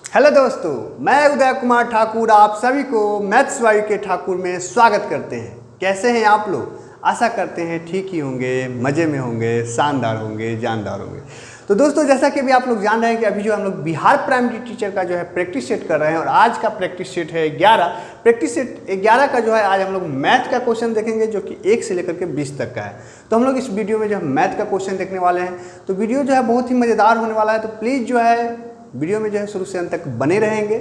Hello दोस्तों, मैं उदय कुमार ठाकुर आप सभी को मैथ्स वाई के ठाकुर में स्वागत करते हैं। कैसे हैं आप लोग? आशा करते हैं ठीक ही होंगे, मज़े में होंगे, शानदार होंगे, जानदार होंगे। तो दोस्तों, जैसा कि अभी आप लोग जान रहे हैं कि अभी जो हम लोग बिहार प्राइमरी टीचर का जो है प्रैक्टिस सेट कर रहे हैं और आज का प्रैक्टिस सेट है 11। प्रैक्टिस सेट 11 का जो है आज हम लोग मैथ का क्वेश्चन देखेंगे जो कि 1 से लेकर के 20 तक का है। तो हम लोग इस वीडियो में जो है मैथ का क्वेश्चन देखने वाले हैं। तो वीडियो जो है बहुत ही मज़ेदार होने वाला है, तो प्लीज़ जो है वीडियो में जो है शुरू से अंत तक बने रहेंगे,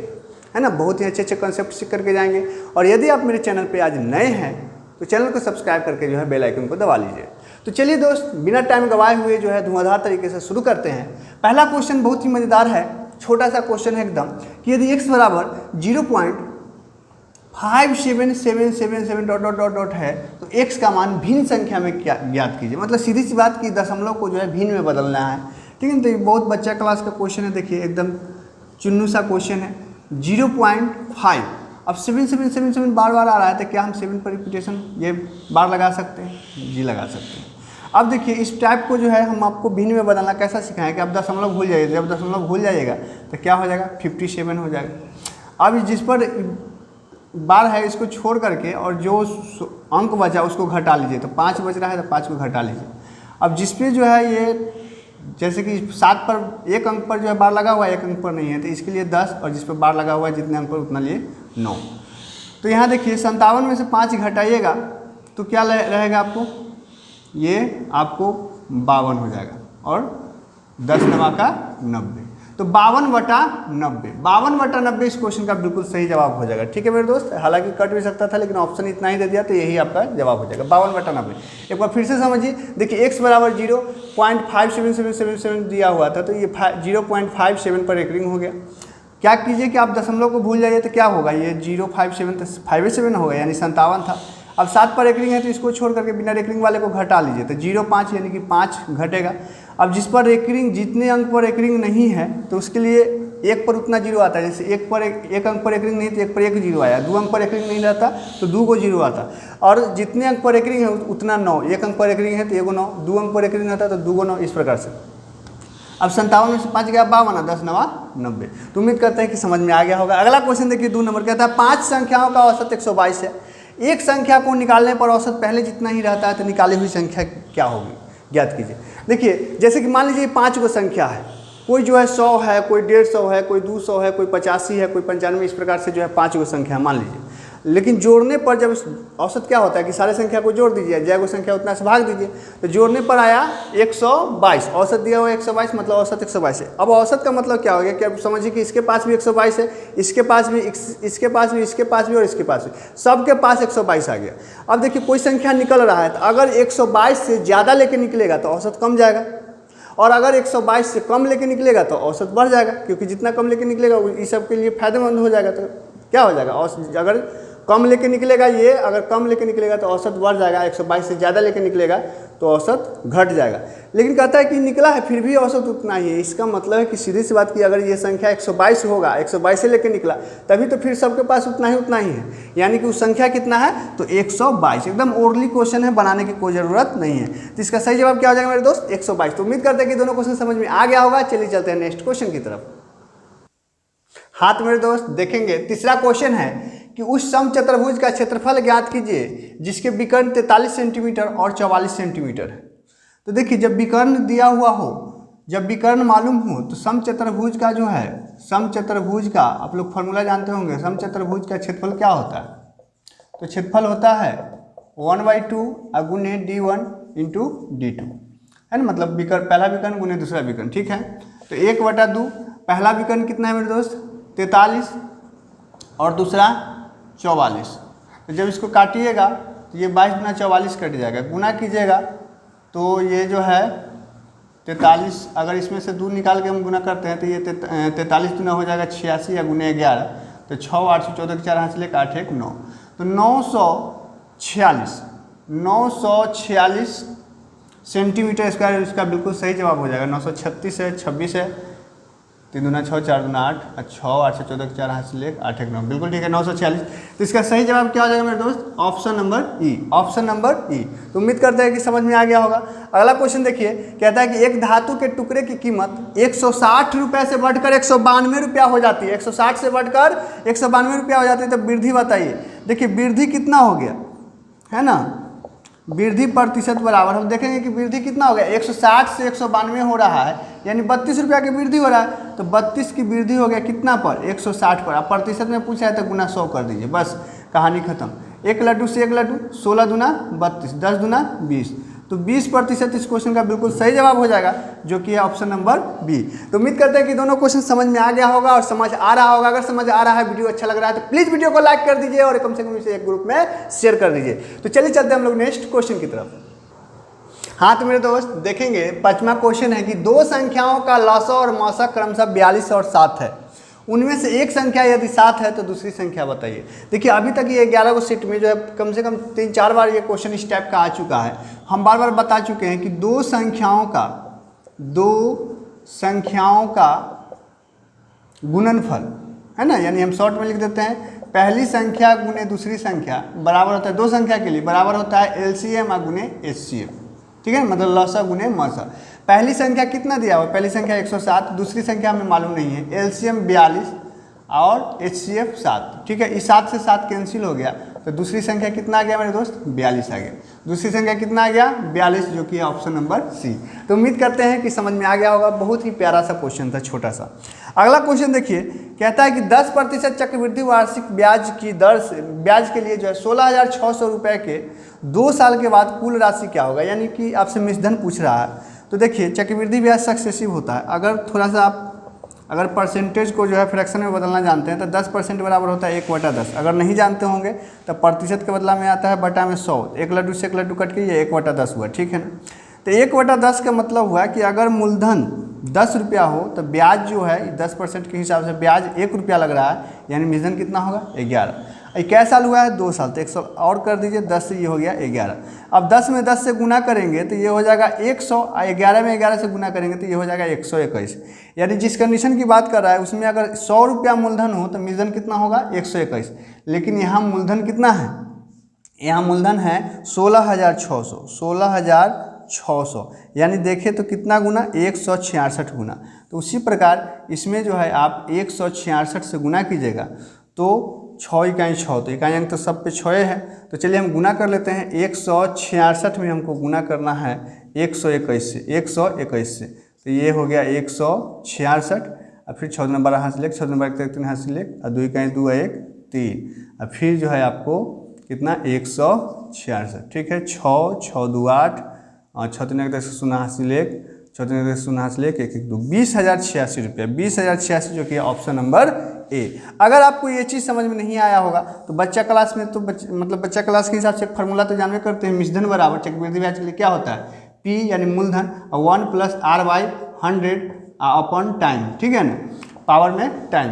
है ना। बहुत ही अच्छे अच्छे कॉन्सेप्ट सीख करके जाएंगे। और यदि आप मेरे चैनल पे आज नए हैं तो चैनल को सब्सक्राइब करके जो है बेल आइकन को दबा लीजिए। तो चलिए दोस्त, बिना टाइम गवाए हुए जो है धुआंधार तरीके से शुरू करते हैं। पहला क्वेश्चन बहुत ही मज़ेदार है, छोटा सा क्वेश्चन है एकदम कि यदि x बराबर 0.5777 डॉट डॉट डॉट डॉट है तो x का मान भिन्न संख्या में क्या ज्ञात कीजिए। मतलब सीधी सी बात कि दशमलव को जो है भिन्न में बदलना है, ठीक है। तो ये बहुत बच्चा क्लास का क्वेश्चन है, देखिए एकदम चुन्नू सा क्वेश्चन है। 0.5 अब 7777 बार बार आ रहा है तो क्या हम 7 पर रिपीटेशन ये बार लगा सकते हैं? जी लगा सकते हैं। अब देखिए इस टाइप को जो है हम आपको भिन्न में बदलना कैसा सिखाएं कि आप दशमलव भूल जाइए। जब दशमलव भूल जाइएगा तो क्या हो जाएगा? 57 हो जाएगा। अब जिस पर बार है इसको छोड़ करके और जो अंक बचा उसको घटा लीजिए। तो 5 बच रहा है तो 5 को घटा लीजिए। अब जिस पे जो है ये जैसे कि 7 पर एक अंक पर जो है बार लगा हुआ है, एक अंक पर नहीं है, तो इसके लिए 10 और जिस पर बार लगा हुआ है जितने अंक पर उतना लिए 9। तो यहाँ देखिए 57 में से 5 घटाइएगा तो क्या रहेगा आपको? ये आपको 52 हो जाएगा और 10 नवा का 90। तो 52/90, 52/90 इस क्वेश्चन का बिल्कुल सही जवाब हो जाएगा, ठीक है मेरे दोस्त। हालांकि कट भी सकता था लेकिन ऑप्शन इतना ही दे दिया तो यही आपका जवाब हो जाएगा 52/90। एक बार फिर से समझिए, देखिए x बराबर 0.57777 दिया हुआ था तो ये 0.57 पर एकरिंग हो गया। क्या कीजिए कि आप दशमलव को भूल जाइए तो क्या होगा? ये 0.57 तो 57 होगा यानी 57 था। अब 7 पर एकरिंग है तो इसको छोड़ करके बिना एकरिंग वाले को घटा लीजिए तो 0.5 यानी कि 5 घटेगा। अब जिस पर एकरिंग जितने अंक पर एकरिंग नहीं है तो उसके लिए 1 पर उतना जीरो आता है। जैसे एक अंक पर एकरिंग नहीं तो 1 पर 1 जीरो आया, 2 अंक पर एकरिंग नहीं रहता तो 2 को जीरो आता। और जितने अंक पर एकरिंग है उतना 9, 1 अंक पर एकरिंग है तो 1 9, 2 अंक पर एकरिंग रहता तो 2 9, इस प्रकार से। अब 57 में से 5 गया 52, 10 नवा 90। तो उम्मीद करते हैं कि समझ में आ गया होगा। अगला क्वेश्चन देखिए 2 नंबर कहता है 5 संख्याओं का औसत 122 है। एक संख्या को निकालने पर औसत पहले जितना ही रहता है तो निकाली हुई संख्या क्या होगी? ज्ञात कीजिए। देखिए जैसे कि मान लीजिए 5 को संख्या है, कोई जो है 100 है, कोई 150 है, कोई 200 है, कोई 85 है, कोई 95, इस प्रकार से जो है 5 को संख्या मान लीजिए। लेकिन जोड़ने पर जब औसत क्या होता है कि सारे संख्या को जोड़ दीजिए, जय को संख्या उतना से भाग दीजिए। तो जोड़ने पर आया 122, औसत दिया हुआ 122, मतलब औसत 122 है। अब औसत का मतलब क्या हो गया कि अब समझिए कि इसके पास भी 122 है, इसके पास भी, इसके पास भी, इसके पास भी और इसके पास भी, सबके पास 122 आ गया। अब देखिए कोई संख्या निकल रहा है तो अगर 122 से ज़्यादा लेके निकलेगा तो औसत कम जाएगा, और अगर 122 से कम लेके निकलेगा तो औसत बढ़ जाएगा, क्योंकि जितना कम लेके निकलेगा इस सब के लिए फायदेमंद हो जाएगा। तो क्या हो जाएगा? अगर कम लेके निकलेगा ये, अगर कम लेके निकलेगा तो औसत बढ़ जाएगा, 122 से ज़्यादा लेके निकलेगा तो औसत घट जाएगा। लेकिन कहता है कि निकला है फिर भी औसत उतना ही है। इसका मतलब है कि सीधी सी बात की अगर ये संख्या 122 होगा, 122 से लेके निकला तभी तो फिर सबके पास उतना ही है, यानी कि उस संख्या कितना है तो 122। एकदम ओरली क्वेश्चन है, बनाने की कोई ज़रूरत नहीं है। तो इसका सही जवाब क्या हो जाएगा मेरे दोस्त? 122। तो उम्मीद करते हैं कि दोनों क्वेश्चन समझ में आ गया होगा। चलिए चलते हैं नेक्स्ट क्वेश्चन की तरफ। हाथ मेरे दोस्त देखेंगे तीसरा क्वेश्चन है कि उस समचतुर्भुज का क्षेत्रफल ज्ञात कीजिए जिसके विकर्ण 43 सेंटीमीटर और 44 सेंटीमीटर है। तो देखिए जब विकर्ण दिया हुआ हो, जब विकर्ण मालूम हो तो समचतुर्भुज का जो है, समचतुर्भुज का आप लोग फॉर्मूला जानते होंगे। समचतुर्भुज का क्षेत्रफल क्या होता है? तो क्षेत्रफल होता है 1/2 गुने d1 इंटू d2, है ना। मतलब विकर्ण, पहला विकर्ण गुने दूसरा विकर्ण, ठीक है। तो 1/2, पहला विकर्ण कितना है मेरे दोस्त? 43 और दूसरा 44। तो जब इसको काटिएगा तो ये 22 गुना 44 कट जाएगा, गुना कीजिएगा तो ये जो है 43, अगर इसमें से 2 निकाल के हम गुना करते हैं तो ये 43 गुना हो जाएगा 86 या गुने 11, तो 6 8 14 4 हाथ ले 8 1 9, तो 946 सेंटीमीटर स्क्वायर इसका बिल्कुल सही जवाब हो जाएगा। 936 है, 26 है, 3 दूना 6, 4 दूना 8, 6, 8 से 14 4 हाथ से 1, 8 1 9, बिल्कुल ठीक है 946। तो इसका सही जवाब क्या हो जाएगा मेरे दोस्त? ऑप्शन नंबर ई, ऑप्शन नंबर ई। तो उम्मीद करते हैं कि समझ में आ गया होगा। अगला क्वेश्चन देखिए, कहता है कि एक धातु के टुकड़े की कीमत 160 रुपये से बढ़कर 192 रुपया हो जाती है। 160 से बढ़कर 192 रुपया हो जाती है, तो वृद्धि बताइए। देखिए वृद्धि कितना हो गया है ना, वृद्धि प्रतिशत बराबर, हम देखेंगे कि वृद्धि कितना हो गया, 160 से 192 हो रहा है, यानी 32 रुपया की वृद्धि हो रहा है। तो 32 की वृद्धि हो गया कितना पर? 160 पर। अब प्रतिशत में पूछा है तो गुना 100 कर दीजिए, बस कहानी खत्म। 1 लड्डू से 1 लड्डू, 16 दूना 32, 10 दूना 20, तो 20% इस क्वेश्चन का बिल्कुल सही जवाब हो जाएगा, जो कि है ऑप्शन नंबर बी। तो उम्मीद करते हैं कि दोनों क्वेश्चन समझ में आ गया होगा और समझ आ रहा होगा। अगर समझ आ रहा है, वीडियो अच्छा लग रहा है, तो प्लीज़ वीडियो को लाइक कर दीजिए और कम से कम इसे एक ग्रुप में शेयर कर दीजिए। तो चलिए चलते हैं हम लोग नेक्स्ट क्वेश्चन की तरफ। हाँ तो मेरे दोस्त देखेंगे, 5वां क्वेश्चन है कि दो संख्याओं का लसा और मसा क्रमशः 42 और 7 है। उनमें से एक संख्या यदि 7 है तो दूसरी संख्या बताइए। देखिए अभी तक ये 11 को सेट में जो है कम से कम 3-4 बार ये क्वेश्चन इस टाइप का आ चुका है। हम बार बार बता चुके हैं कि दो संख्याओं का गुणनफल है ना, यानी हम शॉर्ट में लिख देते हैं, पहली संख्या गुने दूसरी संख्या बराबर होता है, दो संख्या के लिए बराबर होता है एलसीएम गुने एचसीएफ। ठीक है, मतलब लसा गुने मसा। पहली संख्या कितना दिया हुआ, पहली संख्या 107, दूसरी संख्या हमें मालूम नहीं है, एलसीएम 42 और एचसीएफ 7। ठीक है, इस 7 से 7 कैंसिल हो गया, तो दूसरी संख्या कितना आ गया मेरे दोस्त? 42 आ गया। दूसरी संख्या कितना आ गया? 42, जो कि ऑप्शन नंबर सी। तो उम्मीद करते हैं कि समझ में आ गया होगा। बहुत ही प्यारा सा क्वेश्चन था, छोटा सा। अगला क्वेश्चन देखिए, कहता है कि 10% चक्रवृद्धि वार्षिक ब्याज की दर से ब्याज के लिए जो है 16,600 रुपये के 2 साल के बाद कुल राशि क्या होगा, यानी कि आपसे मिश्रधन पूछ रहा है। तो देखिए चक्रवृद्धि ब्याज सक्सेसिव होता है। अगर थोड़ा सा आप अगर परसेंटेज को जो है फ्रैक्शन में बदलना जानते हैं तो 10% बराबर होता है 1/10। अगर नहीं जानते होंगे तो प्रतिशत के बदला में आता है बटा में 100। 1 लड्डू से 1 लड्डू कट के ये 1/10 हुआ। ठीक है ना, तो 1/10 का मतलब हुआ कि अगर मूलधन 10 रुपया हो तो ब्याज जो है 10% के हिसाब से ब्याज 1 रुपया लग रहा है, यानी मिश्रधन कितना होगा? 11। क्या साल हुआ है? 2 साल, तो 100 और कर दीजिए, 10 से ये हो गया 11। अब 10 में 10 से गुना करेंगे तो ये हो जाएगा 100, 11 में 11 से गुना करेंगे तो ये हो जाएगा 121। यानी जिस कंडीशन की बात कर रहा है उसमें अगर 100 रुपया मूलधन हो तो मिश्रधन कितना होगा? 121। लेकिन यहाँ मूलधन कितना है? यहाँ मूलधन है 16,600, 16,600, यानी देखें तो कितना गुना? 166 गुना। तो उसी प्रकार इसमें जो है आप 166 से गुना कीजिएगा तो 6 इकाई 6, तो इकाई अंक तो सब पे 6 है। तो चलिए हम गुना कर लेते हैं। 166 में हमको गुना करना है 121 से, 121 से, तो ये हो गया 166। और फिर 6 नंबर हाथ से लेक, 6 नंबर 3 हाथ से लेक, और 2 इकाई 2 1 3, और फिर जो है आपको कितना? 166। ठीक है, 6 6 2 8, और 6 3 1 0 हाथ से लेक, 6 3 1 0 हाथ से लेक 1 1 2, 20,086 रुपया, 20,086, जो कि है ऑप्शन नंबर ए। अगर आपको ये चीज़ समझ में नहीं आया होगा तो बच्चा क्लास में तो बच्चा क्लास के हिसाब से एक फार्मूला तो जानवे करते हैं, मिश्रधन बराबर चक्रवृद्धि ब्याज के लिए क्या होता है? पी यानी मूलधन 1 + R/100 अपॉन टाइम। ठीक है ना, पावर में टाइम।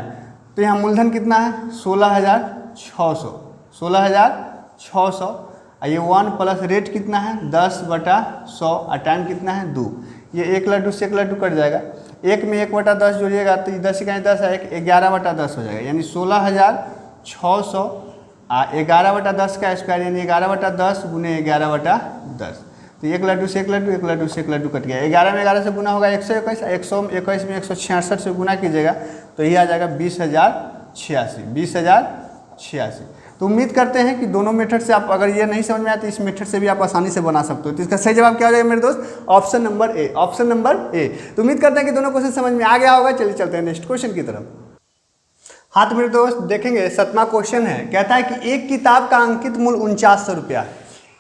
तो यहाँ मूलधन कितना है? 16,600, 16,600, और ये 1 प्लस रेट कितना है? 10/100, और टाइम कितना है? 2। ये 1 लड्डू से 1 लड्डू कट जाएगा, 1 में 1/10 जोड़िएगा तो 10 इकाई 10 है, 11/10 हो जाएगा, यानी 16,600 11/10 का स्क्वायर, यानी 11/10 गुने 11/10। तो 1 लड्डू से 1 लड्डू, 1 लड्डू से 1 लड्डू कट गया, 11 में 11 से गुना होगा 121, 121 में 166 से गुना कीजिएगा तो ये आ जाएगा 20,086, 20,086। तो उम्मीद करते हैं कि दोनों मेथड से आप, अगर ये नहीं समझ में आया तो इस मेथड से भी आप आसानी से बना सकते हो। तो इसका सही जवाब क्या हो जाएगा मेरे दोस्त? Option number A, option number A. तो उम्मीद करते हैं कि दोनों क्वेश्चन समझ में आ गया होगा। चलिए चलते हैं नेक्स्ट क्वेश्चन की तरफ। हाँ तो मेरे दोस्त देखेंगे, 7वां क्वेश्चन है, कहता है कि एक किताब का अंकित मूल्य 4900 रुपया है।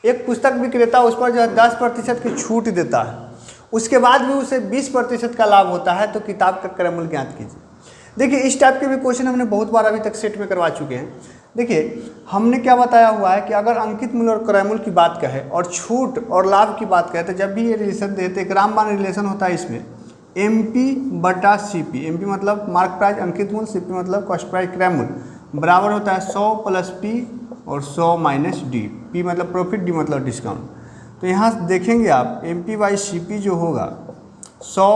एक पुस्तक विक्रेता उस पर जो है 10% की छूट देता है, उसके बाद भी उसे 20% का लाभ होता है, तो किताब का क्रय मूल्य ज्ञात कीजिए। देखिए इस टाइप के भी क्वेश्चन हमने बहुत बार अभी तक सेट में करवा चुके हैं। देखिए हमने क्या बताया हुआ है कि अगर अंकित मूल्य और क्रय मूल्य की बात कहें और छूट और लाभ की बात कहें, तो जब भी ये रिलेशन देते एक रामबाण रिलेशन होता है इसमें, MP/CP। MP मतलब मार्क प्राइस अंकित मूल्य, CP मतलब कॉस्ट प्राइस क्रय मूल्य, बराबर होता है 100 + P और 100 - D। P मतलब प्रॉफिट, D मतलब डिस्काउंट। तो यहाँ देखेंगे आप MP/CP जो होगा 100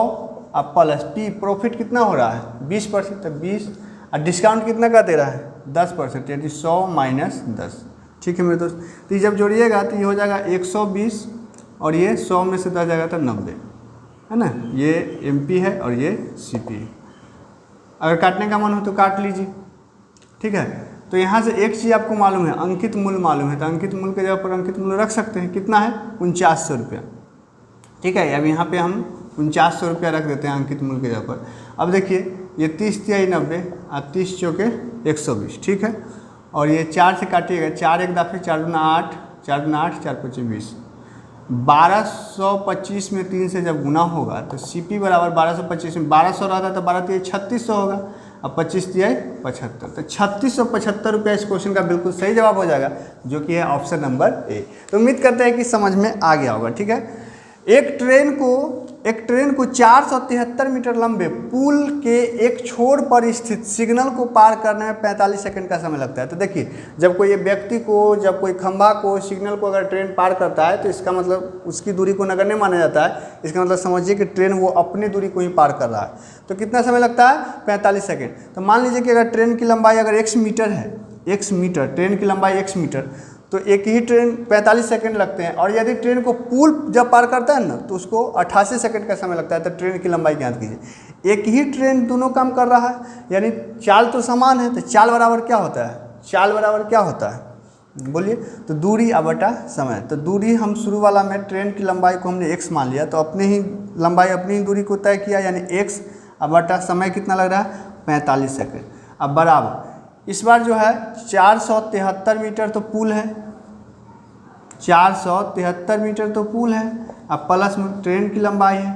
अब प्लस पी प्रॉफिट कितना हो रहा है 20%, तो 20 और डिस्काउंट कितना का दे रहा है 10%, यानी 100 माइनस 10। ठीक है मेरे दोस्त, तो ये जब जोड़िएगा तो ये हो जाएगा 120 और ये 100 में से 10 जाएगा तो 90, है ना। ये एमपी है और ये सीपी है। अगर काटने का मन हो तो काट लीजिए। ठीक है, तो यहाँ से एक चीज़ आपको मालूम है, अंकित मूल्य मालूम है, तो अंकित मूल्य के जगह पर अंकित मूल्य रख सकते हैं। कितना है 4900 रुपया। ठीक है, अब यहाँ पे हम 4900 रुपया रख देते हैं अंकित मूल्य के जगह पर। अब देखिए ये 30 तिहाई 90 और 30 चौके 120। ठीक है, और ये 4 से काटिएगा, 4 एक दफ़े 4 दूना 8, 4 दूना 8, 4 पचे 20। 1225 में 3 से जब गुना होगा तो CP बराबर 1225 में 1200 रहता तो 12 तिहाई 3600 होगा, अब 25 तिहाई 75, तो 3675 रुपया इस क्वेश्चन का बिल्कुल सही जवाब हो जाएगा, जो कि है ऑप्शन नंबर ए। तो उम्मीद करते हैं कि समझ में आ गया होगा। ठीक है, एक ट्रेन को 473 मीटर लंबे पुल के एक छोर पर स्थित सिग्नल को पार करने में 45 सेकंड का समय लगता है। तो देखिए, जब कोई व्यक्ति को, जब कोई खंभा को, सिग्नल को अगर ट्रेन पार करता है तो इसका मतलब उसकी दूरी को नगण्य माना जाता है। इसका मतलब समझिए कि ट्रेन वो अपनी दूरी को ही पार कर रहा है। तो कितना समय लगता है 45 सेकेंड। तो मान लीजिए कि अगर ट्रेन की लंबाई अगर x मीटर है, x मीटर, ट्रेन की लंबाई x मीटर, तो एक ही ट्रेन 45 सेकंड लगते हैं। और यदि ट्रेन को पुल जब पार करता है ना तो उसको 88 सेकंड का समय लगता है। तो ट्रेन की लंबाई ज्ञात कीजिए। एक ही ट्रेन दोनों काम कर रहा है, यानी चाल तो समान है, तो चाल बराबर क्या होता है, चाल बराबर क्या होता है बोलिए, तो दूरी बटा समय। तो दूरी हम शुरू वाला में ट्रेन की लंबाई को हमने x मान लिया, तो अपनी ही लंबाई अपनी ही दूरी को तय किया, यानी x बटा समय कितना लग रहा है 45 सेकंड। अब बराबर इस बार जो है 473 मीटर तो पुल है, 473 मीटर तो पुल है, अब प्लस में ट्रेन की लंबाई है,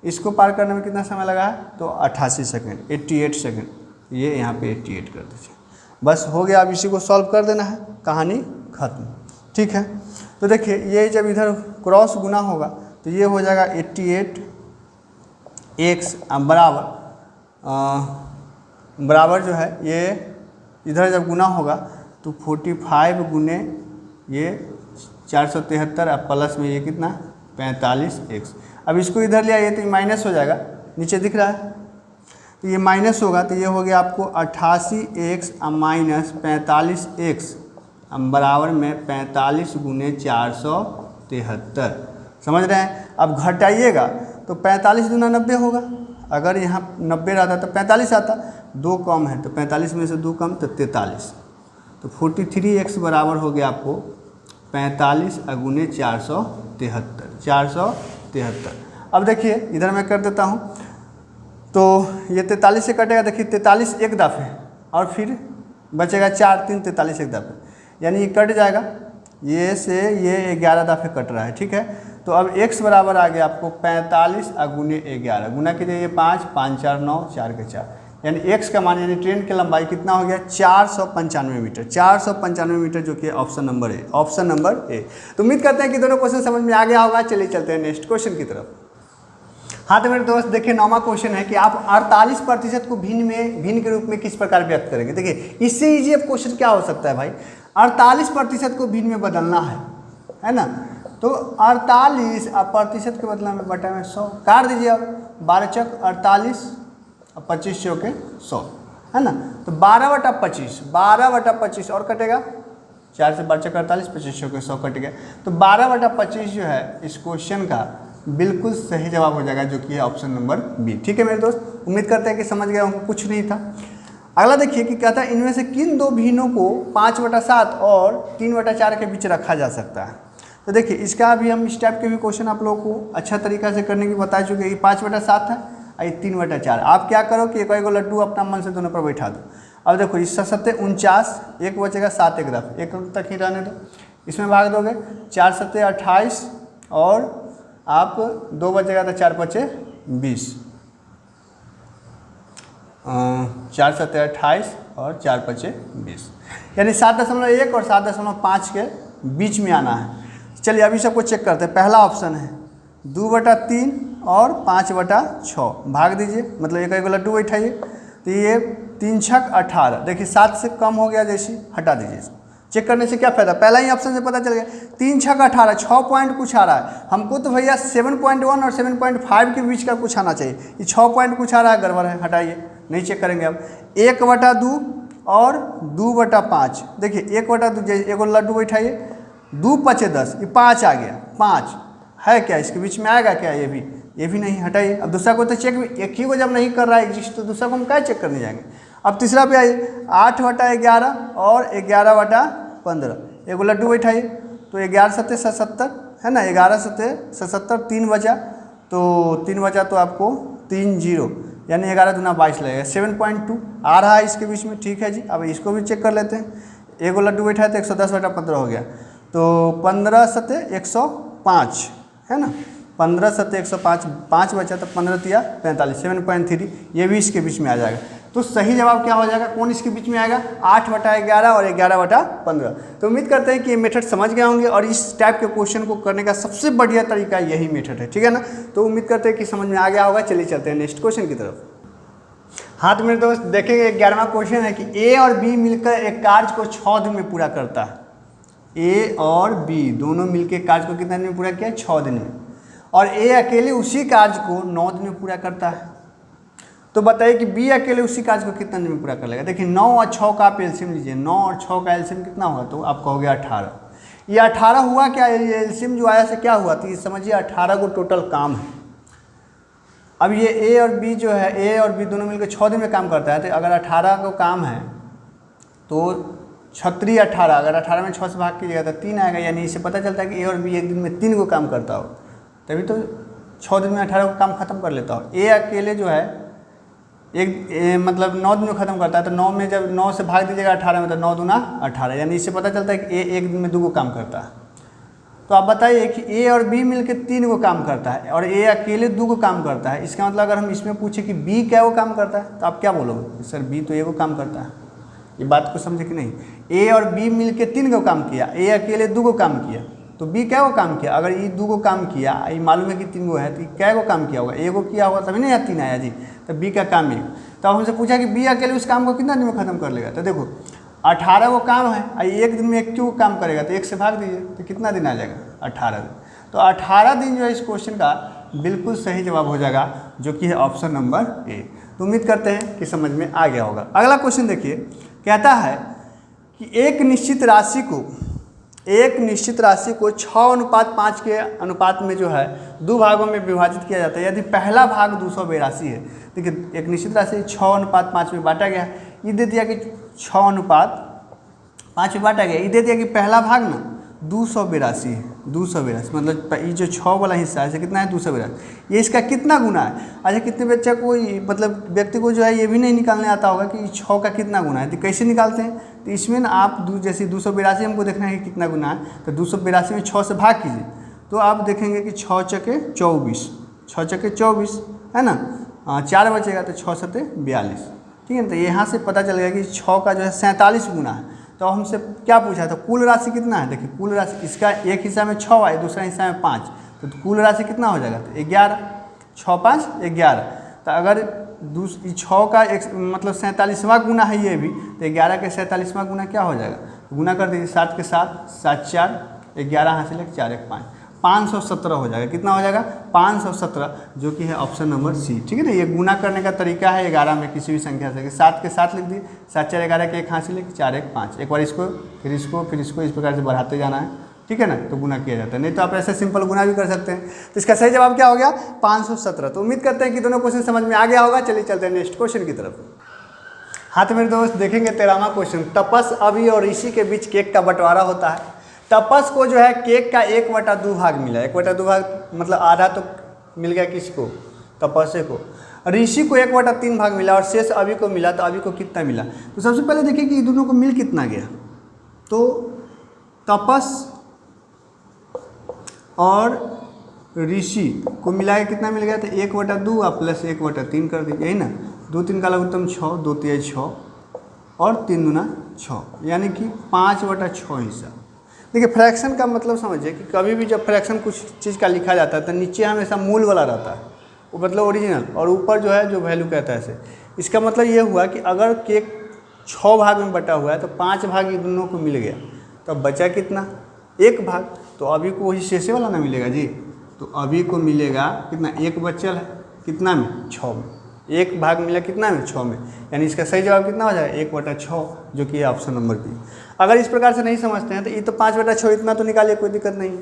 इसको पार करने में कितना समय लगा है तो 88 सेकंड, 88 सेकंड। ये यहाँ पे 88 कर दीजिए, बस हो गया। अब इसी को सॉल्व कर देना है, कहानी खत्म। ठीक है, तो देखिए ये जब इधर क्रॉस गुना होगा तो ये हो जाएगा 88x बराबर जो है ये इधर जब गुना होगा तो 45 गुने ये 473 और प्लस में ये कितना 45x। अब इसको इधर ले आइए तो ये माइनस हो जाएगा, नीचे दिख रहा है, तो ये माइनस होगा, तो ये हो गया आपको 88x माइनस 45x बराबर में 45 गुने 473। समझ रहे हैं। अब घटाइएगा तो 45 दूना 90 होगा, अगर यहाँ 90 रहता तो 45 आता, 2 कम है तो 45 में से 2 कम तो 43, तो 43x बराबर हो गया आपको 45 गुने 473। अब देखिए इधर मैं कर देता हूँ, तो ये 43 से कटेगा, देखिए 43 एक दफ़े और फिर बचेगा 4 3 43 एक दफ़े, यानी ये कट जाएगा, ये से ये 11 दफ़े कट रहा है। ठीक है, तो अब x बराबर आ गया आपको 45 गुने 11, गुना कीजिए, ये 5 5 4 9 4 के 4, यानी x का मान यानी ट्रेन की लंबाई कितना हो गया 495 मीटर, 495 मीटर, जो कि option number A, option number A. तो उम्मीद करते हैं कि दोनों क्वेश्चन समझ में आ गया होगा। चलिए चलते हैं नेक्स्ट क्वेश्चन की तरफ। हाँ तो मेरे दोस्त देखिए 9वां क्वेश्चन है कि आप 48% को भिन्न के रूप में किस प्रकार व्यक्त करेंगे। देखिए इससे ईजी अब क्वेश्चन क्या हो सकता है भाई, 48% को भिन्न में बदलना है ना, तो 48 प्रतिशत के बदला में बटा में 100 काट दीजिए। अब 12 चौक 48 और 25 चौके 100, है ना, तो 12/25 और कटेगा, 4 से 12 चौक 48, 25 चौके 100 कट गया, तो 12/25 जो है इस क्वेश्चन का बिल्कुल सही जवाब हो जाएगा, जो कि है ऑप्शन नंबर बी। ठीक है मेरे दोस्त, उम्मीद करते हैं कि समझ गए होंगे, कुछ नहीं था। अगला देखिए कि कहता है इनमें से किन दो भिन्नों को 5/7 और 3/4 के बीच रखा जा सकता है। तो देखिए इसका भी हम इस टाइप के भी क्वेश्चन आप लोगों को अच्छा तरीका से करने की बता चुके हैं कि 5/7 है और ये 3/4। आप क्या करो कि एक लड्डू अपना मन से दोनों पर बैठा दो। अब देखो इस 7 49, एक बचेगा 7 एक दफ़, एक तक ही रहने दो, इसमें भाग दोगे 4 7 28 और आप 2 बचेगा तो 4 5 20, 4 7 28 और 4 5 20, यानी 7.1 और 7.5 के बीच में आना है। चलिए अभी सबको चेक करते हैं। पहला ऑप्शन है 2/3 और 5/6, भाग दीजिए, मतलब एक लड्डू बैठाइए, तो ये 3 6 18, देखिए 7 से कम हो गया जैसे हटा दीजिए इसको, चेक करने से क्या फ़ायदा, पहला ही ऑप्शन से पता चल गया 3 6 का 18, 6 पॉइंट कुछ आ रहा है हमको, तो भैया 7.1 और 7.5 के बीच का कुछ आना चाहिए। ये 6 पॉइंट कुछ आ रहा है, गड़बड़ है, हटाइए, नहीं चेक करेंगे अब। 1/2 और 2/5, देखिए 1/2, एगो लड्डू बैठाइए, 2 5 10, ये 5 आ गया, 5 है क्या इसके बीच में आएगा क्या, ये भी नहीं, हटाइए। अब दूसरा को तो चेक भी, एक ही को जब नहीं कर रहा है एग्जिस्ट, तो दूसरा को हम क्या चेक करने जाएंगे। अब तीसरा पे आइए, 8/11 और 11/15, एगो लड्डू बैठाइए, तो 11 7 77 है ना, 11 7 77, 3 बचा, तो 3 बचा तो आपको 3 0, यानी 11 दूना 22 लगेगा, 7.2 आ रहा है इसके बीच में, ठीक है जी। अब इसको भी चेक कर लेते हैं, एगो लड्डू बैठा है तो 110/15 हो गया, तो 15 7 105 है ना, 15 7 105, 5 बचा तो 15 तिया 45, 7.3, ये भी इसके बीच में आ जाएगा। तो सही जवाब क्या हो जाएगा, कौन इसके बीच में आएगा, 8/11 और 11/15। तो उम्मीद करते हैं कि ये मेथड समझ गए होंगे, और इस टाइप के क्वेश्चन को करने का सबसे बढ़िया तरीका यही मेथड है, ठीक है ना। तो उम्मीद करते हैं कि समझ में आ गया होगा। चलिए चलते हैं नेक्स्ट क्वेश्चन की तरफ। हाँ तो मेरे दोस्त देखेंगे 11वां क्वेश्चन है कि ए और बी मिलकर एक कार्य को 6 दिन में पूरा करता है। ए और बी दोनों मिलकर कार्य को कितने दिन में पूरा किया, 6 दिन में, और ए अकेले उसी कार्य को 9 दिन में पूरा करता है। तो बताइए कि बी अकेले उसी कार्य को कितने दिन में पूरा कर लेगा। देखिए 9 और 6 का आप एलसीएम लीजिए, 9 और 6 का एलसीएम कितना हुआ, तो आप कहोगे 18। ये 18 हुआ क्या, ये एलसीएम जो आया से क्या हुआ, तो ये समझिए 18 को टोटल काम है। अब ये ए और बी जो है, ए और बी दोनों मिलकर 6 दिन में काम करता है, तो अगर 18 को काम है तो 6 18, अगर 18 में 6 से भाग कीजिएगा तो 3 आएगा, यानी इससे पता चलता है कि ए और बी एक दिन में 3 को काम करता हो, तभी तो 6 दिन में 18 को काम खत्म कर लेता हो। ए अकेले जो है मतलब 9 दिन में ख़त्म करता है, तो 9 में जब 9 से भाग दीजिएगा 18 में, तो 9 दूना 18, यानी इससे पता चलता है कि ए एक दिन में 2 को काम करता है। तो आप बताइए कि ए और बी मिलकर 3 को काम करता है और ए अकेले 2 को काम करता है। इसका मतलब अगर हम इसमें पूछे कि बी क्या वो काम करता है, तो आप क्या बोलोगे, सर बी तो ए को काम करता है। ये बात को समझे कि नहीं, ए और बी मिलकर 3 को काम किया, ए अकेले 2 को काम किया, तो बी क्या को काम किया, अगर ये 2 को काम किया, ये मालूम है कि 3 को है, तो क्या को काम किया होगा, ए को किया होगा तभी नहीं यहाँ 3 आया जी, तो बी का काम है। तो अब हमसे पूछा कि बी अकेले उस काम को कितना दिन में खत्म कर लेगा, तो देखो 18 को काम है, एक दिन में 1 को काम करेगा, तो 1 से भाग दीजिए तो कितना दिन आ जाएगा, 18 दिन। तो 18 दिन जो है इस क्वेश्चन का बिल्कुल सही जवाब हो जाएगा, जो कि है ऑप्शन नंबर ए। तो उम्मीद करते हैं कि समझ में आ गया होगा। अगला क्वेश्चन देखिए, कहता है कि एक निश्चित राशि को 6:5 के अनुपात में जो है 2 भागों में विभाजित किया जाता है। यदि पहला भाग 282 है, देखिए एक निश्चित राशि 6:5 में बांटा गया, ये दे दिया कि 6:5 में बांटा गया, ये दे दिया कि पहला भाग ना 282 है, 282 मतलब ये जो 6 वाला हिस्सा है कितना है, 282। ये इसका कितना गुना है। अच्छा कितने बच्चा को मतलब व्यक्ति को जो है ये भी नहीं निकालने आता होगा कि 6 का कितना गुना है, तो कैसे निकालते हैं, तो इसमें ना आप जैसे 282 हमको देखना है कि कितना गुना है, तो 282 में 6 से भाग कीजिए, तो आप देखेंगे कि 6 चके 24, 6 चके 24 है ना, 4 बचेगा तो 6 7 42, ठीक है ना। तो यहाँ से पता चल गया कि 6 का जो है 47 गुना है। तो हमसे क्या पूछा था, कुल राशि कितना है, देखिए कुल राशि इसका एक हिस्सा में 6 है, दूसरा हिस्सा में 5, तो कुल राशि कितना हो जाएगा, तो 11, 6 5 11। तो अगर 6 का मतलब 47वां गुना है ये भी, तो 11 के 47वां गुना क्या हो जाएगा, गुना कर दीजिए 7 के 7, 7 4 11 हासिल है 4 1 5, 517 हो जाएगा। कितना हो जाएगा, 517, जो कि है ऑप्शन नंबर सी, ठीक है ना। ये गुना करने का तरीका है 11 में किसी भी संख्या से, 7 के 7 लिख दिए, 7 4 11 के 1 हासिल है 4 1 5, एक बार इसको फिर इसको इस प्रकार से बढ़ाते जाना है, ठीक है ना, तो गुना किया जाता है। नहीं तो आप ऐसे सिंपल गुना भी कर सकते हैं। तो इसका सही जवाब क्या हो गया, 517। तो उम्मीद करते हैं कि दोनों क्वेश्चन समझ में आ गया होगा। चलिए चलते हैं नेक्स्ट क्वेश्चन की तरफ। हाँ तो मेरे दोस्त देखेंगे 13वां क्वेश्चन, तपस, अभी और ऋषि के बीच केक का बंटवारा होता है। तपस को जो है केक का 1/2 भाग मिला, 1/2 भाग मतलब आधा तो मिल गया किसको, तपस्या को। ऋषि को 1/3 भाग मिला और शेष अभी को मिला, तो अभी को कितना मिला। तो सबसे पहले देखिए कि दोनों को मिल कितना गया, तो तपस और ऋषि को मिला के कितना मिल गया, तो 1/2 प्लस 1/3 कर दीजिए, यही ना, 2 3 का लघुत्तम 6, 2 3 6 और 3 दूना 6, यानी कि 5/6 हिस्सा। देखिए फ्रैक्शन का मतलब समझिए कि कभी भी जब फ्रैक्शन कुछ चीज़ का लिखा जाता है तो नीचे हमेशा मूल वाला रहता है, वो मतलब ओरिजिनल, और ऊपर जो है जो वैल्यू कहता है ऐसे। इसका मतलब ये हुआ कि अगर केक 6 भाग में बटा हुआ है तो 5 भाग ये दोनों को मिल गया, तो अब बचा कितना, 1 भाग, तो अभी को वही शेषे वाला ना मिलेगा जी, तो अभी को मिलेगा कितना, 1 बचल है कितना में, 6 में, 1 भाग मिला कितना में, 6 में, यानी इसका सही जवाब कितना हो जाएगा, 1/6, जो कि ऑप्शन नंबर बी। अगर इस प्रकार से नहीं समझते हैं तो ये तो 5/6 इतना तो निकालिए, कोई दिक्कत नहीं।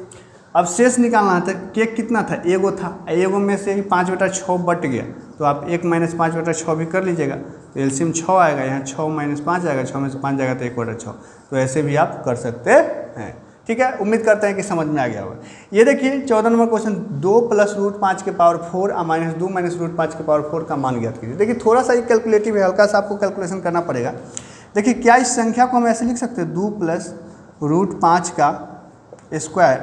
अब शेष निकालना था, केक कितना था, एगो था, एगो में से 5/6 बट गया, तो आप 1 - 5/6 भी कर लीजिएगा, तो एलसीएम 6 आएगा, यहाँ 6 - 5 आएगा, 6 में से 5 जाएगा तो 1/6, तो ऐसे भी आप कर सकते हैं। ठीक है, उम्मीद करते हैं कि समझ में आ गया होगा। ये देखिए 14 नंबर क्वेश्चन, 2 + √5 के पावर 4 और -2 - √5 के पावर 4 का मान ज्ञात कीजिए। देखिए थोड़ा सा ये कैलकुलेटिव है, हल्का सा आपको कैलकुलेशन करना पड़ेगा। देखिए क्या इस संख्या को हम ऐसे लिख सकते हैं, 2 + √5 का स्क्वायर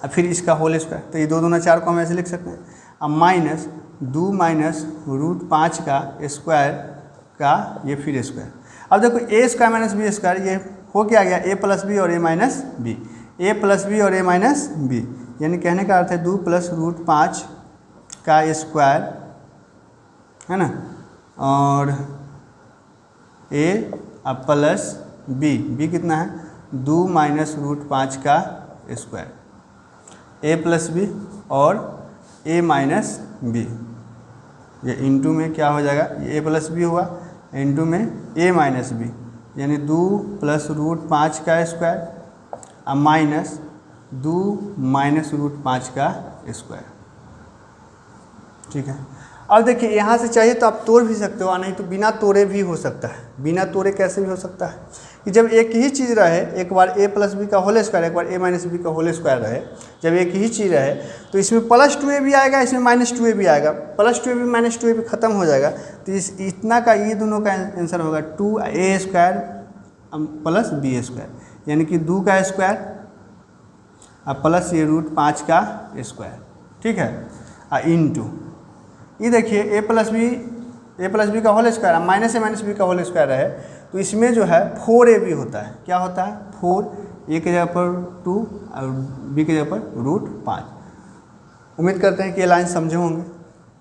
और फिर इसका होल स्क्वायर, तो ये 2 दूना 4 को हम ऐसे लिख सकते हैं, अब -2 - √5 का स्क्वायर का ये फिर स्क्वायर। अब देखो a² - b² ये हो क्या गया, a + b और a - b, a + b और a - b, यानी कहने का अर्थ है 2 + √5 का स्क्वायर है ना, और a प्लस b कितना है, 2 - √5 का स्क्वायर, a + b और a - b, ये इंटू में क्या हो जाएगा, ये a + b हुआ, इंटू में a - b, यानी 2 + √5 का स्क्वायर और -2 - √5 का स्क्वायर। ठीक है, अब देखिए यहाँ से चाहिए तो आप तोड़ भी सकते हो, और नहीं तो बिना तोड़े भी हो सकता है। बिना तोड़े कैसे भी हो सकता है कि जब एक ही चीज़ रहे, एक बार a + b का होल स्क्वायर, एक बार a - b का होल स्क्वायर रहे, जब एक ही चीज़ रहे तो इसमें +2a भी आएगा, इसमें -2a भी आएगा, +2a - 2a खत्म हो जाएगा, तो इतना का ये दोनों का आंसर होगा 2a² + b², यानी कि 2 का स्क्वायर और प्लस ये √5 का स्क्वायर। ठीक है, इंटू ये देखिए a + b का होल स्क्वायर, -a - b का होल स्क्वायर है, तो इसमें जो है 4ab होता है। क्या होता है, 4, a की जगह पर 2 और b की जगह पर √5। उम्मीद करते हैं कि ये लाइन समझे होंगे।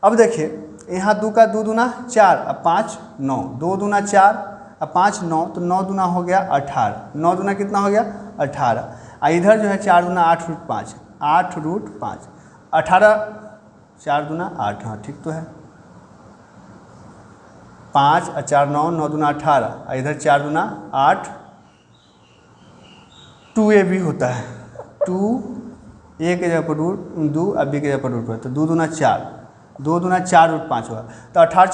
अब देखिए यहाँ 2 का 2 दूना 4 और 5 9, 2 दूना 4 और 5 9, तो 9 दूना हो गया 18, 9 दूना कितना हो गया 18, और इधर जो है 4 दूना 8 √5, 8 √5, 18, 4 दूना 8, हाँ ठीक तो है, 5 और 4 9, 9 दूना 18, और इधर 4 दूना 8, 2ab होता है, 2 a के जगह पर √2 और b के जगह पर √5, तो 2 दूना 4, 2 दूना 4 √5 हुआ, तो 18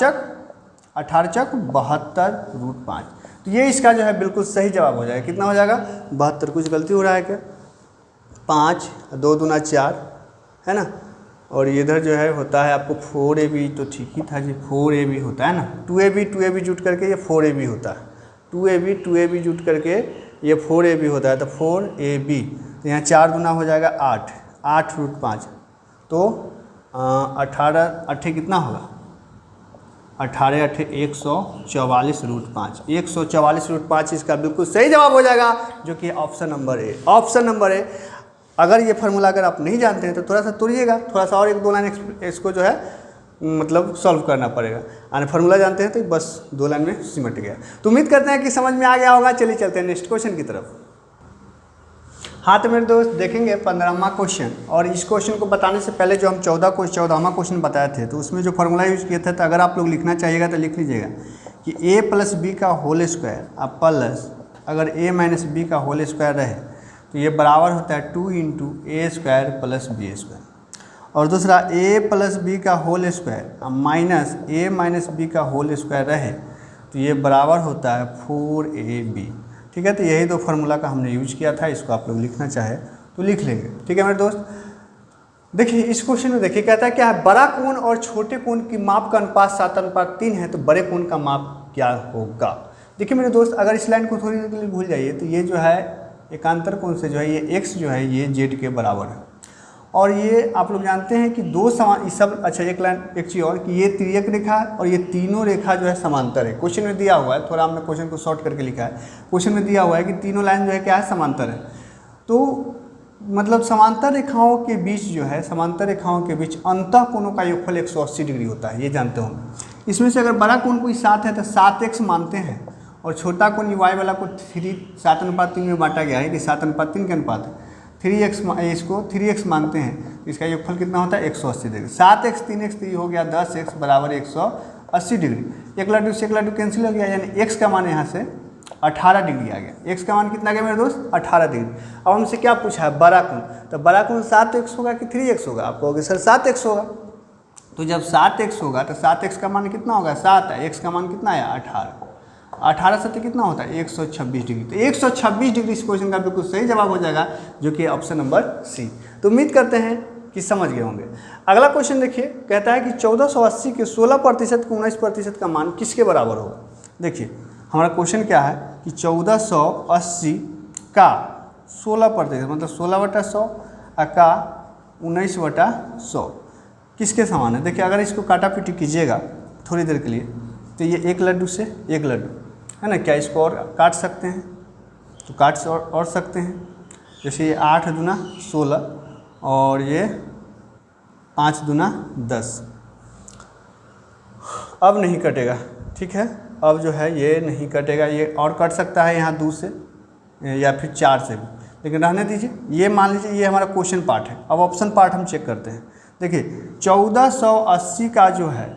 चक 72 √5, तो ये इसका जो है बिल्कुल सही जवाब हो जाएगा। कितना हो जाएगा 72, कुछ गलती हो रहा है क्या, 5 2 दूना 4 है ना, और इधर जो है होता है आपको 4ab, तो ठीक ही था जी, 4ab होता है ना, 2ab जुट करके ये 4ab होता है, 2ab जुट करके ये 4ab होता है, तो 4ab, तो यहाँ 4 दूना हो जाएगा 8, 8 √5, तो 18 8 कितना होगा, 18 8 144 √5, 144 √5 इसका बिल्कुल सही जवाब हो जाएगा, जो कि option number A, option number A. अगर ये फार्मूला अगर आप नहीं जानते हैं तो थोड़ा सा तोड़िएगा, थोड़ा सा और 1-2 लाइन इसको जो है मतलब सॉल्व करना पड़ेगा, और फार्मूला जानते हैं तो बस 2 लाइन में सिमट गया। तो उम्मीद करते हैं कि समझ में आ गया होगा। चलिए चलते हैं नेक्स्ट क्वेश्चन की तरफ। हाँ तो मेरे दोस्त देखेंगे 15वां क्वेश्चन, और इस क्वेश्चन को बताने से पहले जो हम 14वां क्वेश्चन बताए थे, तो उसमें जो फार्मूला यूज किए थे, तो अगर आप लोग लिखना चाहिएगा तो लिख लीजिएगा कि a + b का होल स्क्वायर अब प्लस अगर a - b का होल स्क्वायर रहे तो ये बराबर होता है 2 × a² + b², और दूसरा a + b का होल स्क्वायर अब -a - b का होल स्क्वायर रहे तो ये बराबर होता है 4ab। ठीक है, तो यही 2 फार्मूला का हमने यूज किया था, इसको आप लोग लिखना चाहे तो लिख लेंगे। ठीक है मेरे दोस्त, देखिए इस क्वेश्चन में देखिए कहता है क्या है, बड़ा कोण और छोटे कोण की माप का अनुपात 7:3 है, तो बड़े कोण का माप क्या होगा। देखिए मेरे दोस्त, अगर इस लाइन को थोड़ी देर के लिए भूल जाइए तो ये जो है एकांतर कोण से जो है ये x जो है ये z के बराबर है, और ये आप लोग जानते हैं कि 2 समान सब, अच्छा एक लाइन एक चीज़ और कि ये तिर्यक रेखा है और ये तीनों रेखा जो है समांतर है। क्वेश्चन में दिया हुआ है, थोड़ा हमने क्वेश्चन को शॉर्ट करके लिखा है, क्वेश्चन में दिया हुआ है कि तीनों लाइन जो है क्या है, समांतर है। तो मतलब समांतर रेखाओं के बीच जो है, समांतर रेखाओं के बीच अंतः कोणों का योगफल 180 डिग्री होता है, ये जानते होंगे। इसमें से अगर बड़ा कोण कोई 7 है तो 7x मानते हैं, और छोटा कोण y वाला को 7:3 में बांटा गया है कि 7:3 के अनुपात है। 3x इसको 3x मानते हैं, इसका योगफल कितना होता है 180 डिग्री। 7x 3x तो ये हो गया 10x बराबर 180 डिग्री। एक लड्डू से एक लड्डू कैंसिल हो गया, यानी x का मान यहाँ से 18 डिग्री आ गया। x का मान कितना आ गया मेरे दोस्त 18 डिग्री। अब हमसे क्या पूछा है बड़ा कोण, तो बड़ा कोण 7x होगा कि 3x होगा। आप कहोगे सर 7x होगा, तो जब 7x होगा तो 7x का मान कितना होगा 7 है, x का मान कितना है 18। 18 से कितना होता है 126 डिग्री। तो 126 डिग्री इस क्वेश्चन का बिल्कुल सही जवाब हो जाएगा, जो कि ऑप्शन नंबर सी। तो उम्मीद करते हैं कि समझ गए होंगे। अगला क्वेश्चन देखिए, कहता है कि 1480 के 16% को 19% का मान किसके बराबर होगा। देखिए हमारा क्वेश्चन क्या है कि 1480 का 16% मतलब 16/100 का 19/100 किसके समान है। देखिए अगर इसको काटा पीटी कीजिएगा थोड़ी देर के लिए, तो ये एक लड्डू से एक लड्डू है ना, क्या इसको और काट सकते हैं, तो काट और सकते हैं। जैसे ये 8 दूना 16 और ये 5 दूना 10। अब नहीं कटेगा, ठीक है, अब जो है ये नहीं कटेगा। ये और कट सकता है यहाँ 2 से या फिर 4 से भी, लेकिन रहने दीजिए। ये मान लीजिए ये हमारा क्वेश्चन पार्ट है। अब ऑप्शन पार्ट हम चेक करते हैं। देखिए 1480 का जो है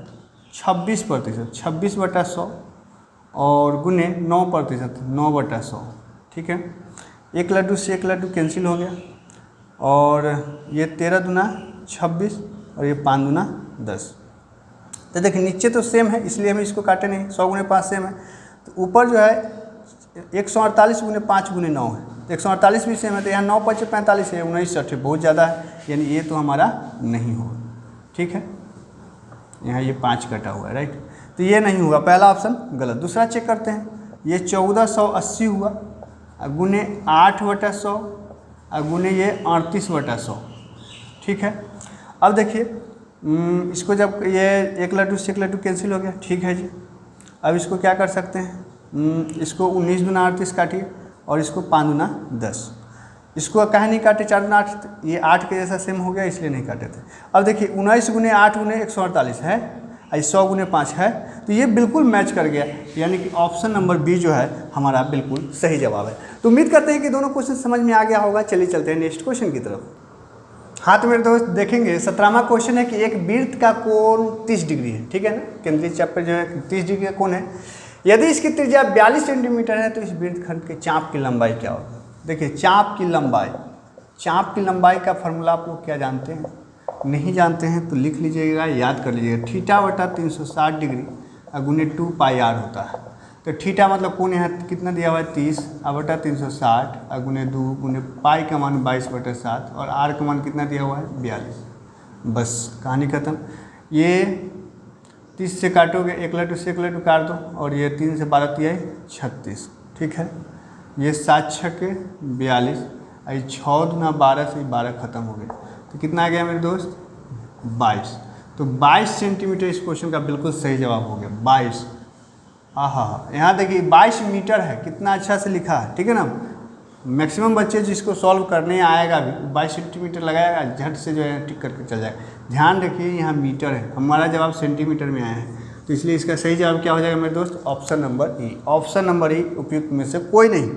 26%, 26/100 और गुने 9%, 9/100, ठीक है। एक लड्डू से एक लड्डू कैंसिल हो गया, और ये 13 दूना 26 और ये 5 दूना 10। तो देखिए नीचे तो सेम है, इसलिए हम इसको काटे नहीं, 100 गुने 5 सेम है। तो ऊपर जो है 148 गुने 5 गुने 9 है, 148 भी सेम है। तो यहाँ 9 5 45 है, 19 60 बहुत ज़्यादा है, यानी ये तो हमारा नहीं होगा, ठीक है। यहाँ ये 5 कटा हुआ है, राइट, तो ये नहीं हुआ, पहला ऑप्शन गलत। दूसरा चेक करते हैं, ये 1480 हुआ गुने 8/100 गुने ये 38/100, ठीक है। अब देखिए इसको जब ये एक लड्डू से एक लड्डू कैंसिल हो गया, ठीक है जी। अब इसको क्या कर सकते हैं, इसको 19 दूना 38 काटिए और इसको 5 दूना 10। इसको काहे नहीं काटे 4 दूना 8, ये 8 के जैसा सेम हो गया इसलिए नहीं काटे थे। अब देखिए 19 गुने 8 गुने 148 है, 100 गुने 5 है, तो ये बिल्कुल मैच कर गया, यानी कि ऑप्शन नंबर बी जो है हमारा बिल्कुल सही जवाब है। तो उम्मीद करते हैं कि दोनों क्वेश्चन समझ में आ गया होगा। चलिए चलते हैं नेक्स्ट क्वेश्चन की तरफ। हाँ तो मेरे दोस्त देखेंगे 17वां क्वेश्चन है कि एक वृत्त का कोण 30 डिग्री है, ठीक है ना। केंद्रीय चाप पर जो है 30 डिग्री का कोण है। यदि इसकी त्रिज्या 42 सेंटीमीटर है तो इस वृत्तखंड के चाप की लंबाई क्या होगी। देखिए चाप की लंबाई का फॉर्मूला आप लोग क्या जानते हैं, नहीं जानते हैं तो लिख लीजिएगा, याद कर लीजिएगा। θ/360 डिग्री गुने 2πr होता है। तो थीटा मतलब कोण यहाँ कितना दिया हुआ है 30/360 गुने 2 गुने पाई का मान 22/7 और आर का मान कितना दिया हुआ है 42। बस कहानी खत्म। ये 30 से काटोगे, एक लड्डू से एक लड्डू काट दो, और ये 3 से 12 तिहाई 36, ठीक है। ये 7 6 42, 6 दूना 12 से 12 खत्म हो गया, तो कितना आ गया मेरे दोस्त 22। तो 22 सेंटीमीटर इस क्वेश्चन का बिल्कुल सही जवाब हो गया 22। हाँ, यहाँ देखिए 22 मीटर है, कितना अच्छा से लिखा है, ठीक है ना। मैक्सिमम बच्चे जिसको सॉल्व करने आएगा भी 22 सेंटीमीटर लगाएगा, झट से जो है टिक करके चल जाएगा। ध्यान रखिए यहाँ मीटर है, हमारा जवाब सेंटीमीटर में आया है, तो इसलिए इसका सही जवाब क्या हो जाएगा मेरे दोस्त ऑप्शन नंबर ई। ऑप्शन नंबर ई उपयुक्त में से कोई नहीं।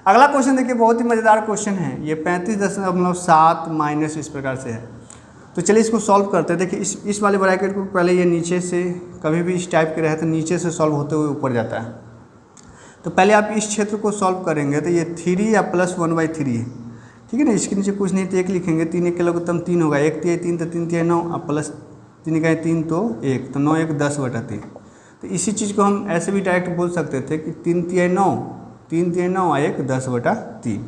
अगला क्वेश्चन देखिए बहुत ही मज़ेदार क्वेश्चन है। ये 35.7 माइनस इस प्रकार से है। तो चलिए इसको सॉल्व करते हैं। देखिए इस वाले ब्रैकेट को पहले ये नीचे से कभी भी इस टाइप के रहे तो नीचे से सॉल्व होते हुए ऊपर जाता है। तो पहले आप इस क्षेत्र को सॉल्व करेंगे तो ये 3 या प्लस 1/3 है, ठीक है ना। इसके नीचे कुछ नहीं तो 1 लिखेंगे, 3 1 के लघुत्तम 3 होगा, 1 3 3 तो 3 3 9 अब प्लस 3 का 3 तो 1, तो 9 1 10/3। तो इसी चीज़ को हम ऐसे भी डायरेक्ट बोल सकते थे कि 3 3 9 3 3 9 1 10/3,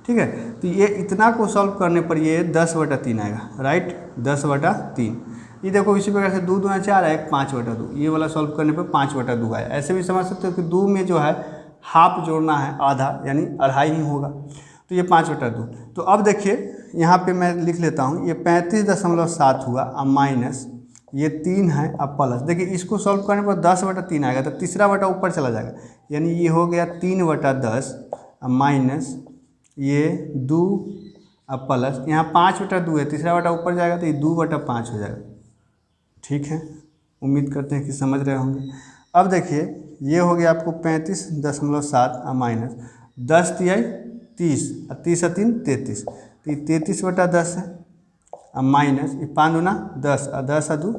ठीक है। तो ये इतना को सॉल्व करने पर ये 10/3 आएगा, राइट, 10/3। ये देखो इसी प्रकार से 2 दूना 4 है, 1 5/2, ये वाला सॉल्व करने पर 5/2 आया। ऐसे भी समझ सकते हो कि 2 में जो है हाफ जोड़ना है, आधा यानी अढ़ाई ही होगा, तो ये 5/2। तो अब देखिए यहाँ पे मैं लिख लेता हूँ, ये 35.7 हुआ, अब माइनस ये 3 है, अब प्लस। देखिए इसको सॉल्व करने पर 10/3 आएगा, तो तीसरा बटा ऊपर चला जाएगा, यानी ये हो गया 3/10, अब माइनस ये 2 अब प्लस यहाँ 5/2 है, तीसरा बटा ऊपर जाएगा तो ये 2/5 हो जाएगा, ठीक है। उम्मीद करते हैं कि समझ रहे होंगे। अब देखिए ये हो गया आपको 35.7 माइनस 10 तिहाई 30 और 30 और 3 33, तो ये 33/10 है और माइनस ये 5 दूना 10 और 10 और 2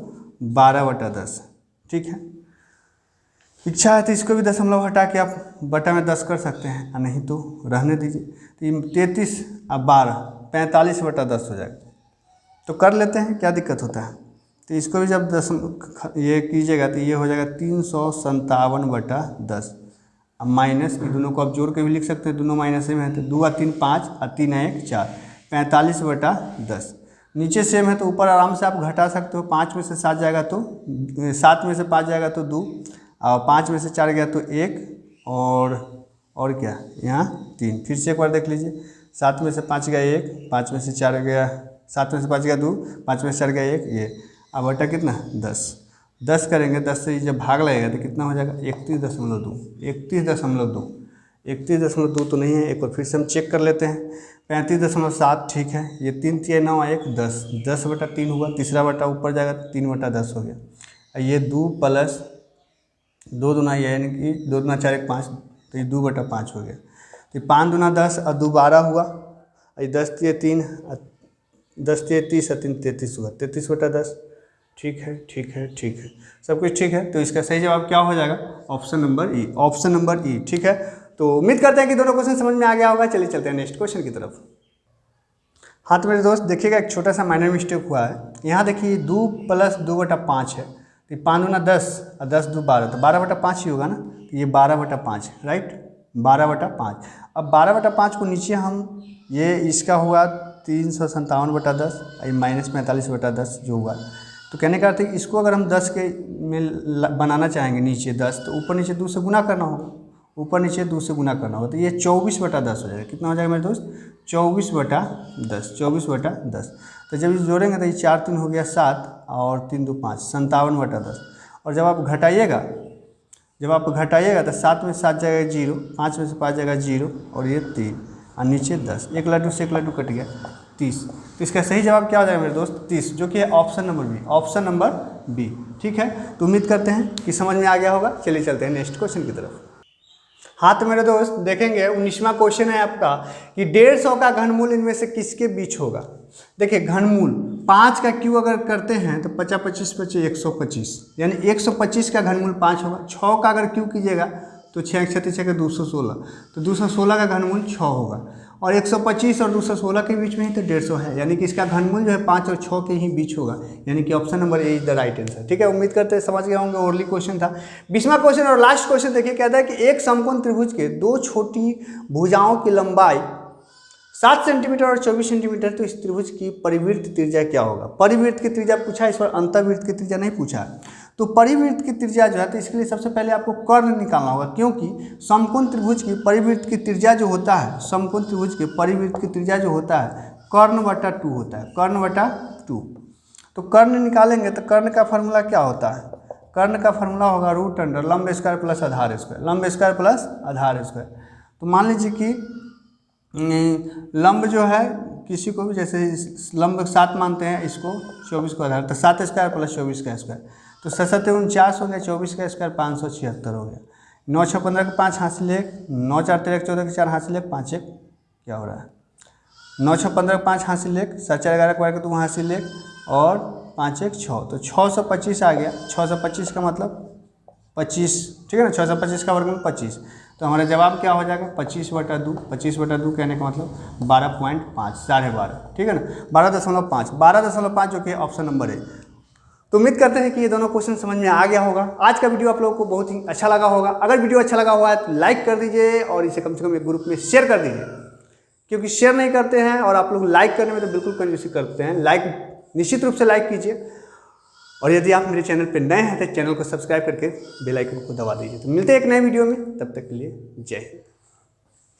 12/10। ठीक है, इच्छा है तो इसको भी दशमलव हटा के आप बटा में 10 कर सकते हैं और नहीं तो रहने दीजिए। तो ये 33 और 12 45/10 हो जाएगा। तो कर लेते हैं, क्या दिक्कत होता है। तो इसको भी जब ये कीजिएगा तो ये हो जाएगा 357/10 अब माइनस ये दोनों को आप जोड़ के भी लिख सकते हैं, दोनों माइनस में है तो 2 और 3 5 और 3 और 1 4 45/10। नीचे सेम है तो ऊपर आराम से आप घटा सकते हो। 5 में से 7 जाएगा तो 7 में से 5 जाएगा तो 2 और 5 में से 4 गया तो 1 और क्या यहाँ 3। फिर से एक बार देख लीजिए, 7 में से 5 गया 1, 5 में से 4 गया 7 में से 5 गया 2, 5 में से 4 गया 1, ये अब बटा कितना 10 करेंगे। 10 से जब भाग लगेगा तो कितना हो जाएगा 31.2 31.2 तो नहीं है। एक बार फिर से हम चेक कर लेते हैं। 35.7 ठीक है। ये 3 3 9 1 10 10/3 हुआ, तीसरा बटा ऊपर जाएगा तो 3/10 हो गया। ये 2 प्लस 2 दूना यानी कि 2 दूना 4 1 5, तो ये 2/5 हो गया। तो 5 दूना 10 और 2 12 हुआ, ये 10 3 3 10 3 30 और 3 33 हुआ, 33/10। ठीक है, सब कुछ ठीक है। तो इसका सही जवाब क्या हो जाएगा, ऑप्शन नंबर ई। ठीक है, तो उम्मीद करते हैं कि दोनों क्वेश्चन समझ में आ गया होगा। चलिए चलते हैं नेक्स्ट क्वेश्चन की तरफ। हाँ तो मेरे दोस्त देखिएगा, एक छोटा सा माइनर मिस्टेक हुआ है। यहाँ देखिए 2 + 2/5 है, तो 5 दूना 10 और 10 2 12, तो 12/5 ही होगा ना। तो ये 12/5 है, राइट, 12/5। अब 12/5 को नीचे हम ये इसका हुआ 357/10 ये माइनस 45/10 जो हुआ। तो कहने का अर्थ है कि इसको अगर हम 10 के में बनाना चाहेंगे नीचे 10, तो ऊपर नीचे 2 से गुना करना होगा, ऊपर नीचे 2 से गुना करना होगा। तो ये 24/10 हो जाएगा। कितना हो जाएगा मेरे दोस्त, 24/10। तो जब इस जोड़ेंगे तो ये 4 3 हो गया 7 और 3 2 5 57/10। और जब आप घटाइएगा तो 7 में से 7 जाएगा 0, 5 में से 5 जाएगा 0 और ये 3 और नीचे 10, एक लड्डू से एक लड्डू कट गया 30। तो इसका सही जवाब क्या हो जाएगा मेरे दोस्त, 30, जो कि है ऑप्शन नंबर बी। ठीक है, तो उम्मीद करते हैं कि समझ में आ गया होगा। चलिए चलते हैं नेक्स्ट क्वेश्चन की तरफ। हाँ तो मेरे दोस्त देखेंगे 19वां क्वेश्चन है आपका कि 150 का घनमूल इनमें से किसके बीच होगा। देखिए घनमूल 5 का क्यू अगर करते हैं तो 50 25 25 125, यानी 125 का घनमूल 5 होगा। 6 का अगर क्यू कीजिएगा तो 6 36 का 216, तो 216 का घनमूल 6 होगा। और 125 और 216 के बीच में ही तो 150 है, यानी कि इसका घनमूल जो है 5 और 6 के ही बीच होगा, यानी कि option number A is the right answer. ठीक है, उम्मीद करते हैं समझ गए होंगे। ओरली क्वेश्चन था। 20वां क्वेश्चन और लास्ट क्वेश्चन देखिए, कहता है कि एक समकोण त्रिभुज के 2 छोटी भुजाओं की लंबाई 7 सेंटीमीटर और 24 सेंटीमीटर, तो इस त्रिभुज की परिवृत्त त्रिज्या क्या होगा। परिवृत्त की त्रिज्या पूछा, इस पर अंतर्वृत्त की त्रिज्या नहीं पूछा। तो परिवृत्त की त्रिज्या जो है, तो इसके लिए सबसे पहले आपको कर्ण निकालना होगा, क्योंकि समकोण त्रिभुज की परिवृत्त की त्रिज्या जो होता है, समकोण त्रिभुज के परिवृत्त की त्रिज्या जो होता है कर्ण/2 होता है, कर्ण/2। तो कर्ण निकालेंगे तो कर्ण का फार्मूला क्या होता है, कर्ण का फार्मूला होगा √अंडर लंब स्क्वायर प्लस आधार स्क्वायर, लंब स्क्वायर प्लस आधार स्क्वायर। तो मान लीजिए कि लंब जो है किसी को भी, जैसे लंब 7 मानते हैं, इसको 24 को आधार, तो 7 स्क्वायर प्लस 24 का स्क्वायर, तो 7 49 हो गया, 24 का स्क्वायर 576 हो गया। 9 6 15 के 5 हासिल 1, 9 4 13 14 के 4 हासिल 1, 5 1 क्या हो रहा है, 9 6 15 के 5 हासिल 1, 7 4 11 के 2 हासिल 1 और 5 1 6, तो 625 आ गया। 625 का मतलब 25, ठीक है ना, 625 का वर्गमूल 25, तो हमारा जवाब क्या हो जाएगा 25/2। 25/2 कहने का मतलब 12.5, 12.5, ठीक है ना, 12.5 जो कि ऑप्शन नंबर है। तो उम्मीद करते हैं कि ये दोनों क्वेश्चन समझ में आ गया होगा। आज का वीडियो आप लोगों को बहुत ही अच्छा लगा होगा। अगर वीडियो अच्छा लगा हुआ है तो लाइक कर दीजिए और इसे कम से कम एक ग्रुप में शेयर कर दीजिए, क्योंकि शेयर नहीं करते हैं और आप लोग लाइक करने में तो बिल्कुल कंजूसी करते हैं। लाइक निश्चित रूप से लाइक कीजिए, और यदि आप मेरे चैनल पर नए हैं तो चैनल को सब्सक्राइब करके बेल आइकन को दबा दीजिए। तो मिलते हैं एक नए वीडियो में, तब तक के लिए जय हिंद।